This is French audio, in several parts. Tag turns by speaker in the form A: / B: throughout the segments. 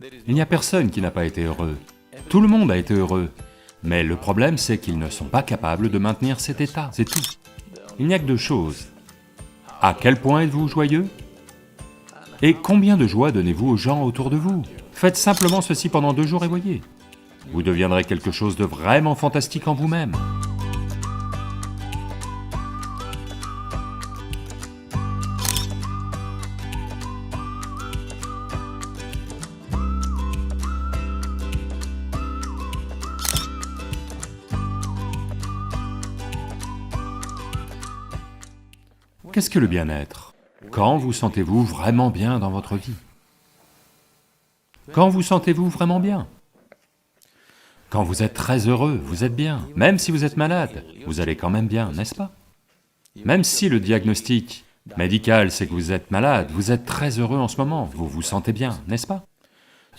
A: Il n'y a personne qui n'a pas été heureux. Tout le monde a été heureux. Mais le problème, c'est qu'ils ne sont pas capables de maintenir cet état, c'est tout. Il n'y a que deux choses. À quel point êtes-vous joyeux? Et combien de joie donnez-vous aux gens autour de vous? Faites simplement ceci pendant 2 jours et voyez. Vous deviendrez quelque chose de vraiment fantastique en vous-même. Qu'est-ce que le bien-être? Quand vous sentez-vous vraiment bien dans votre vie? Quand vous sentez-vous vraiment bien? Quand vous êtes très heureux, vous êtes bien. Même si vous êtes malade, vous allez quand même bien, n'est-ce pas? Même si le diagnostic médical c'est que vous êtes malade, vous êtes très heureux en ce moment, vous vous sentez bien, n'est-ce pas?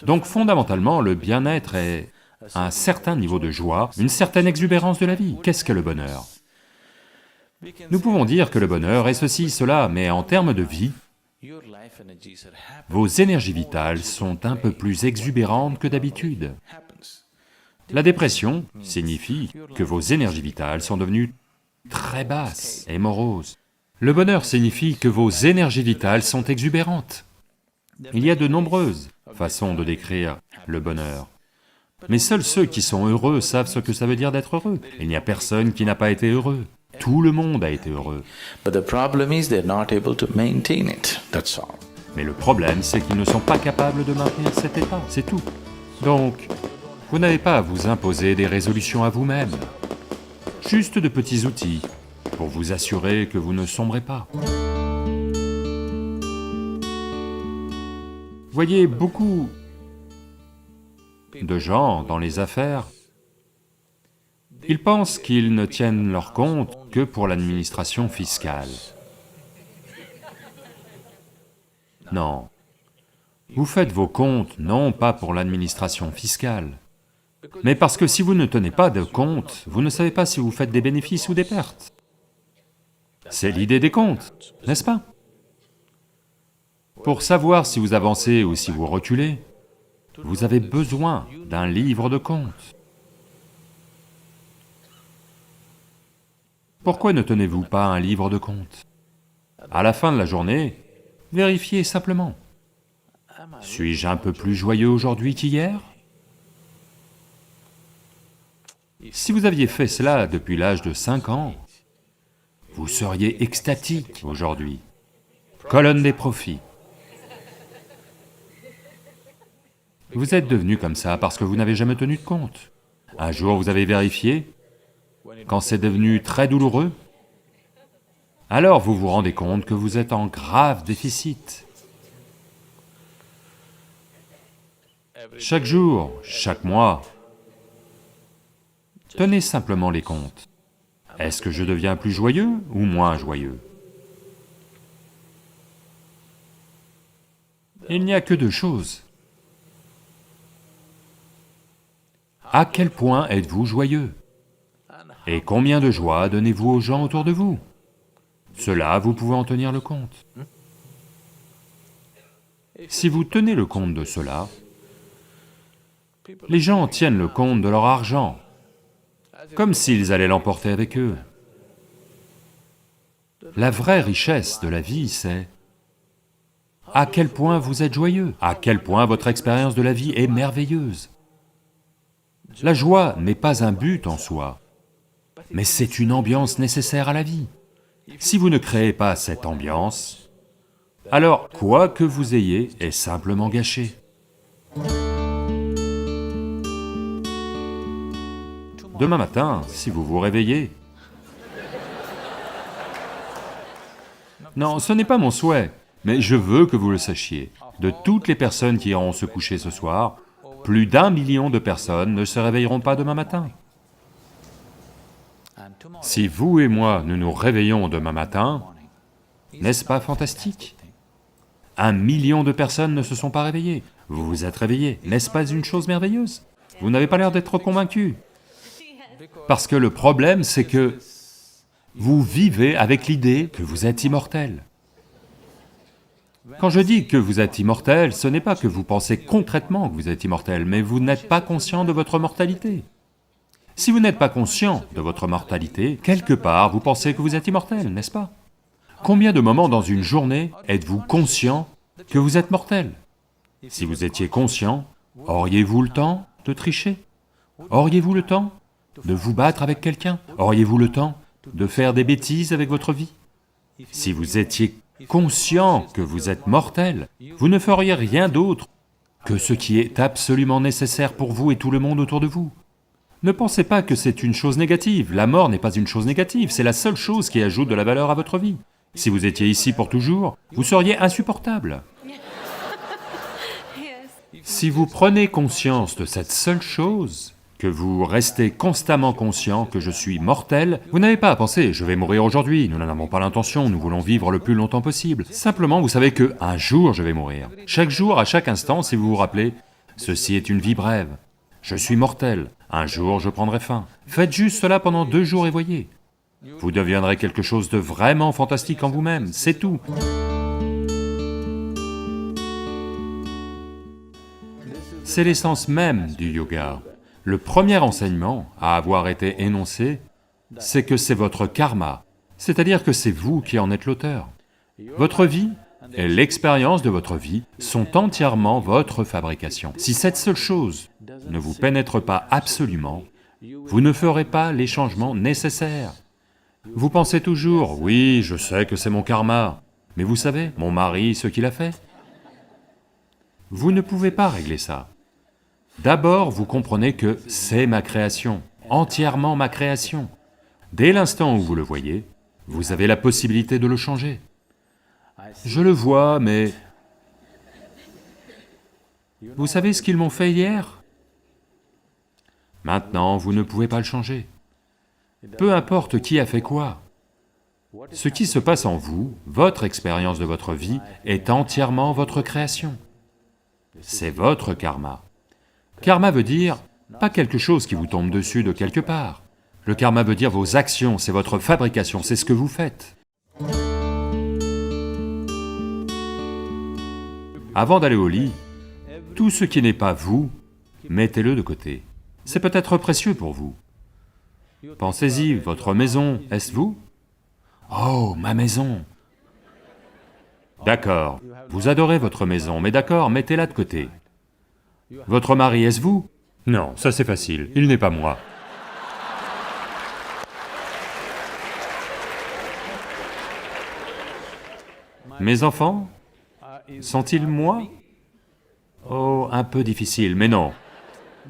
A: Donc fondamentalement, le bien-être est un certain niveau de joie, une certaine exubérance de la vie. Qu'est-ce que le bonheur? Nous pouvons dire que le bonheur est ceci, cela, mais en termes de vie, vos énergies vitales sont un peu plus exubérantes que d'habitude. La dépression signifie que vos énergies vitales sont devenues très basses et moroses. Le bonheur signifie que vos énergies vitales sont exubérantes. Il y a de nombreuses façons de décrire le bonheur. Mais seuls ceux qui sont heureux savent ce que ça veut dire d'être heureux. Il n'y a personne qui n'a pas été heureux. Tout le monde a été heureux.
B: But the problem is they're not able to maintain it, that's all.
A: Mais le problème, c'est qu'ils ne sont pas capables de maintenir cet état, c'est tout. Donc, vous n'avez pas à vous imposer des résolutions à vous-même. Juste de petits outils pour vous assurer que vous ne sombrez pas. Voyez, beaucoup de gens dans les affaires, ils pensent qu'ils ne tiennent leur compte que pour l'administration fiscale. Non. Vous faites vos comptes non pas pour l'administration fiscale, mais parce que si vous ne tenez pas de compte, vous ne savez pas si vous faites des bénéfices ou des pertes. C'est l'idée des comptes, n'est-ce pas? Pour savoir si vous avancez ou si vous reculez, vous avez besoin d'un livre de comptes. Pourquoi ne tenez-vous pas un livre de comptes? À la fin de la journée, vérifiez simplement. Suis-je un peu plus joyeux aujourd'hui qu'hier? Si vous aviez fait cela depuis l'âge de 5 ans, vous seriez extatique aujourd'hui. Colonne des profits. Vous êtes devenu comme ça parce que vous n'avez jamais tenu de compte. Un jour vous avez vérifié, quand c'est devenu très douloureux, alors vous vous rendez compte que vous êtes en grave déficit. Chaque jour, chaque mois, tenez simplement les comptes. Est-ce que je deviens plus joyeux ou moins joyeux? Il n'y a que deux choses. À quel point êtes-vous joyeux? Et combien de joie donnez-vous aux gens autour de vous? Cela, vous pouvez en tenir le compte. Si vous tenez le compte de cela, les gens tiennent le compte de leur argent, comme s'ils allaient l'emporter avec eux. La vraie richesse de la vie, c'est à quel point vous êtes joyeux, à quel point votre expérience de la vie est merveilleuse. La joie n'est pas un but en soi, mais c'est une ambiance nécessaire à la vie. Si vous ne créez pas cette ambiance, alors quoi que vous ayez est simplement gâché. Demain matin, si vous vous réveillez... Non, ce n'est pas mon souhait, mais je veux que vous le sachiez. De toutes les personnes qui iront se coucher ce soir, plus d'1 million de personnes ne se réveilleront pas demain matin. Si vous et moi, nous nous réveillons demain matin, n'est-ce pas fantastique? 1 million de personnes ne se sont pas réveillées. Vous vous êtes réveillés, n'est-ce pas une chose merveilleuse? Vous n'avez pas l'air d'être convaincu. Parce que le problème, c'est que vous vivez avec l'idée que vous êtes immortel. Quand je dis que vous êtes immortel, ce n'est pas que vous pensez concrètement que vous êtes immortel, mais vous n'êtes pas conscient de votre mortalité. Si vous n'êtes pas conscient de votre mortalité, quelque part vous pensez que vous êtes immortel, n'est-ce pas? Combien de moments dans une journée êtes-vous conscient que vous êtes mortel? Si vous étiez conscient, auriez-vous le temps de tricher? Auriez-vous le temps de vous battre avec quelqu'un? Auriez-vous le temps de faire des bêtises avec votre vie? Si vous étiez conscient que vous êtes mortel, vous ne feriez rien d'autre que ce qui est absolument nécessaire pour vous et tout le monde autour de vous. Ne pensez pas que c'est une chose négative, la mort n'est pas une chose négative, c'est la seule chose qui ajoute de la valeur à votre vie. Si vous étiez ici pour toujours, vous seriez insupportable. Si vous prenez conscience de cette seule chose, que vous restez constamment conscient que je suis mortel, vous n'avez pas à penser « je vais mourir aujourd'hui », nous n'en avons pas l'intention, nous voulons vivre le plus longtemps possible. Simplement, vous savez que un jour je vais mourir. Chaque jour, à chaque instant, si vous vous rappelez, ceci est une vie brève, je suis mortel, un jour je prendrai fin. Faites juste cela pendant 2 jours et voyez. Vous deviendrez quelque chose de vraiment fantastique en vous-même, c'est tout. C'est l'essence même du yoga. Le premier enseignement à avoir été énoncé, c'est que c'est votre karma, c'est-à-dire que c'est vous qui en êtes l'auteur. Votre vie et l'expérience de votre vie sont entièrement votre fabrication. Si cette seule chose ne vous pénètre pas absolument, vous ne ferez pas les changements nécessaires. Vous pensez toujours, oui, je sais que c'est mon karma, mais vous savez, mon mari, ce qu'il a fait. Vous ne pouvez pas régler ça. D'abord, vous comprenez que c'est ma création, entièrement ma création. Dès l'instant où vous le voyez, vous avez la possibilité de le changer. Je le vois, mais... Vous savez ce qu'ils m'ont fait hier? Maintenant, vous ne pouvez pas le changer. Peu importe qui a fait quoi. Ce qui se passe en vous, votre expérience de votre vie, est entièrement votre création. C'est votre karma. Karma veut dire, pas quelque chose qui vous tombe dessus de quelque part. Le karma veut dire vos actions, c'est votre fabrication, c'est ce que vous faites. Avant d'aller au lit, tout ce qui n'est pas vous, mettez-le de côté. C'est peut-être précieux pour vous. Pensez-y, votre maison, est-ce vous? Oh, ma maison! D'accord, vous adorez votre maison, mais d'accord, mettez-la de côté. Votre mari, est-ce vous? Non, ça c'est facile, il n'est pas moi. Mes enfants? Sont-ils moi? Oh, un peu difficile, mais non,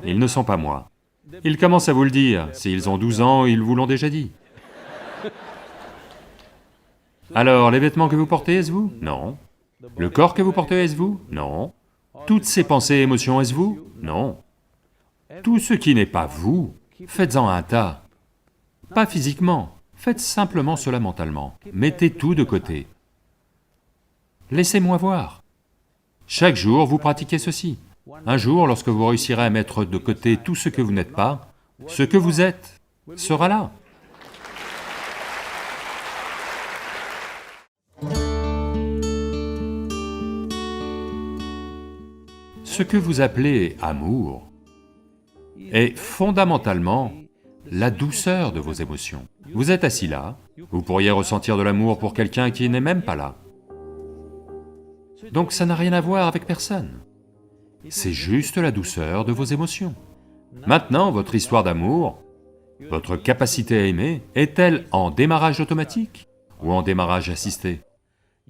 A: ils ne sont pas moi. Ils commencent à vous le dire, s'ils ont 12 ans, ils vous l'ont déjà dit. Alors, les vêtements que vous portez, est-ce vous? Non. Le corps que vous portez, est-ce vous? Non. Toutes ces pensées et émotions, est-ce vous? Non. Tout ce qui n'est pas vous, faites-en un tas. Pas physiquement, faites simplement cela mentalement. Mettez tout de côté. Laissez-moi voir. Chaque jour, vous pratiquez ceci. Un jour, lorsque vous réussirez à mettre de côté tout ce que vous n'êtes pas, ce que vous êtes sera là. Ce que vous appelez amour est fondamentalement la douceur de vos émotions. Vous êtes assis là, vous pourriez ressentir de l'amour pour quelqu'un qui n'est même pas là. Donc ça n'a rien à voir avec personne. C'est juste la douceur de vos émotions. Maintenant, votre histoire d'amour, votre capacité à aimer, est-elle en démarrage automatique ou en démarrage assisté?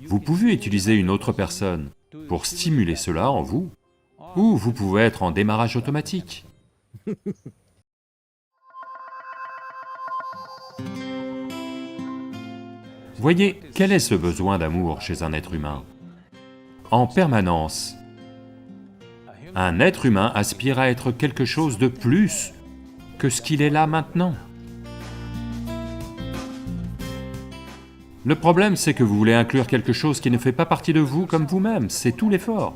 A: Vous pouvez utiliser une autre personne pour stimuler cela en vous, ou vous pouvez être en démarrage automatique. Voyez, quel est ce besoin d'amour chez un être humain? En permanence, un être humain aspire à être quelque chose de plus que ce qu'il est là maintenant. Le problème, c'est que vous voulez inclure quelque chose qui ne fait pas partie de vous comme vous-même, c'est tout l'effort.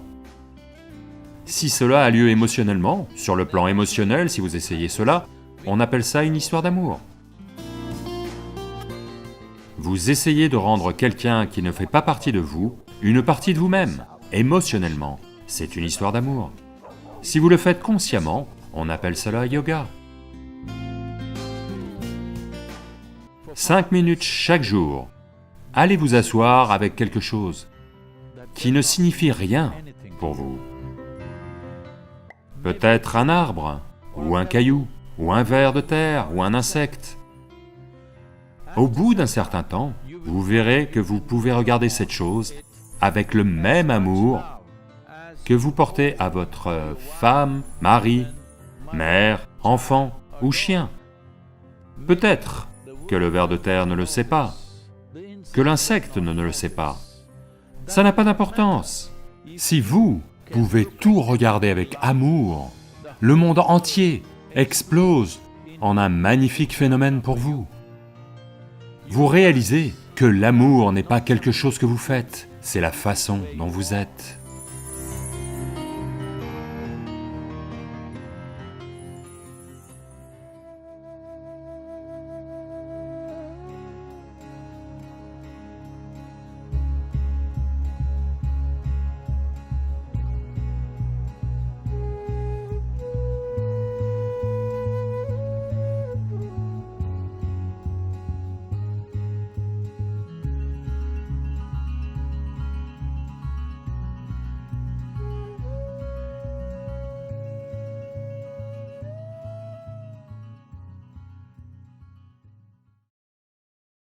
A: Si cela a lieu émotionnellement, sur le plan émotionnel, si vous essayez cela, on appelle ça une histoire d'amour. Vous essayez de rendre quelqu'un qui ne fait pas partie de vous une partie de vous-même, émotionnellement. C'est une histoire d'amour. Si vous le faites consciemment, on appelle cela yoga. 5 minutes chaque jour, allez vous asseoir avec quelque chose qui ne signifie rien pour vous. Peut-être un arbre, ou un caillou, ou un ver de terre, ou un insecte. Au bout d'un certain temps, vous verrez que vous pouvez regarder cette chose avec le même amour que vous portez à votre femme, mari, mère, enfant ou chien. Peut-être que le ver de terre ne le sait pas, que l'insecte ne le sait pas. Ça n'a pas d'importance. Si vous pouvez tout regarder avec amour, le monde entier explose en un magnifique phénomène pour vous. Vous réalisez que l'amour n'est pas quelque chose que vous faites, c'est la façon dont vous êtes.